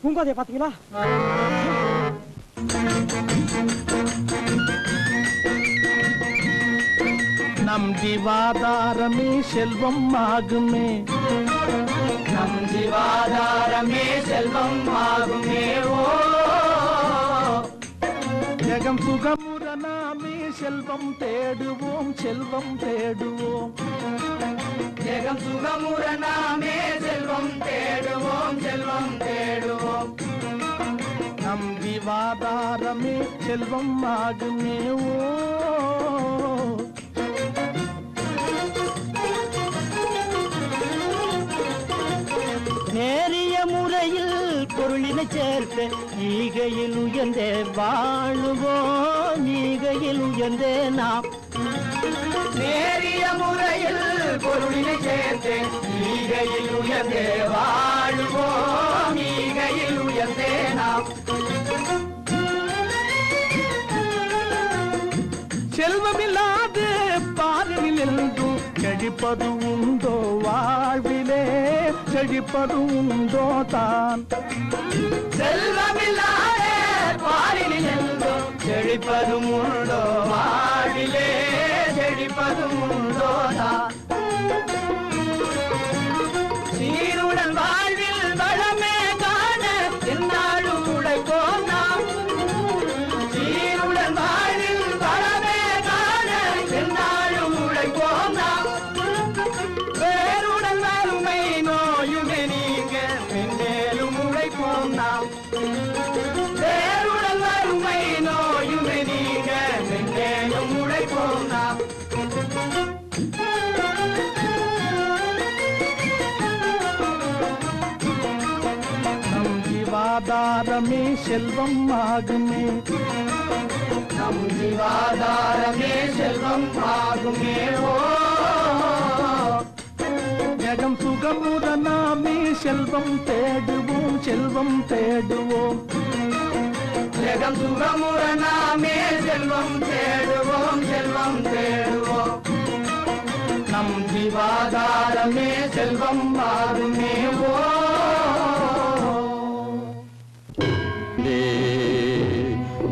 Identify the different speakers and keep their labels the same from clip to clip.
Speaker 1: பூங்கோதைய பாத்தீங்களா?
Speaker 2: நம் ஜீவாதாரமே செல்வம் ஆகுமே,
Speaker 3: நம் ஜீவாதாரமே செல்வம் ஆகுமே. ஓ
Speaker 2: ஜெகம் சுகமுற நாமே செல்வம் தேடுவோம், செல்வம் தேடுவோம்.
Speaker 3: ஜெகம் சுகமுற நாமே செல்வம் தேடுவோம், செல்வம் தேடுவோம்.
Speaker 2: நம் ஜீவாதாரமே செல்வம் ஆகுமே. ஓ
Speaker 1: நேரிய முறையில் பொருளினை சேர்த்து ஈகையில் உயர்ந்தே வாழுவோம், ஈகையில் உயர்ந்தே நாம்.
Speaker 3: நேரிய முறையில் பொருளினை சேர்த்து ஈகையில் உயர்ந்தே வாழுவோம், ஈகையில் உயர்ந்தே நாம்.
Speaker 2: செல்வமில்லாது பாரில் என்றும் செழிப்பது உண்டோ வாழ்விலே, செழிப்பது உண்டோ தான்.
Speaker 3: செல்வமில்லாத பாரில் என்றும் செழிப்பது உண்டோ வாழ்விலே, செழிப்பது உண்டோ தான். சீருடன் வாழ்வில் வளமே காண எந்நாளும் உழைப்போம் நாம். சீருடன் வாழ்வில் வளமே காண எந்நாளும் உழைப்போம் நாம். வேருடன் வறுமை நோயுமே நீங்க மென்மேலும் உழைப்போம் நாம். வேருடன் வறுமை நோயுமே நீங்க மென்மேலும் உழைப்போம் நாம்.
Speaker 2: நம் ஜீவாதாரமே செல்வம் ஆகுமே,
Speaker 3: நம் ஜீவாதாரமே செல்வம் ஆகுமே. ஓ
Speaker 2: ஜெகம் சுகமுற நாமே செல்வம் தேடுவோம், செல்வம் தேடுவோம்.
Speaker 3: ஜெகம் சுகமுற நாமே செல்வம் தேடுவோம், செல்வம் தேடுவோம். நம் ஜீவாதாரமே செல்வம் ஆகுமே. ஓ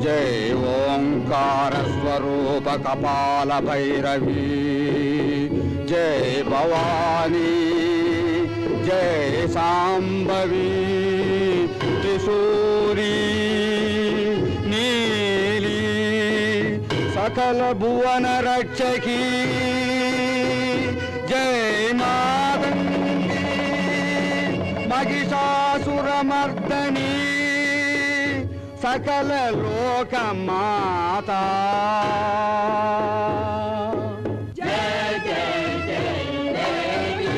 Speaker 4: जय ओंकार स्वरूप कपाल भैरवी, जय भवानी, जय सांबवी, त्रिशूरी नीली सकल भुवन रक्षकी, जय मातंगी महिषासुरमर्दनी, सकल लोक माता.
Speaker 3: जय जय जय देवी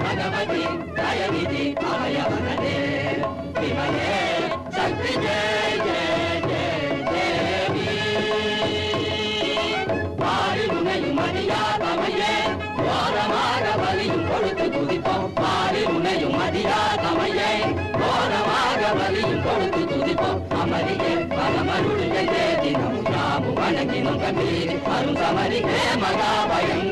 Speaker 3: भगवती दयानिधि अभयवरदे विमले शक्ति. जय जय जय देवी பாரிமுனையும் மதியாதமையே ஓரமாக பலியும் கொடுத்து துதிப்போம். பாரிமுனையும் மதியாதமையே ஓரமாக பலியும் கொடுத்து துதிப்போம். அமரியே பரமருடைய தினம் யாமும் வணங்கினும் கம்பீரி அரும் சமரிகே மகாபயம்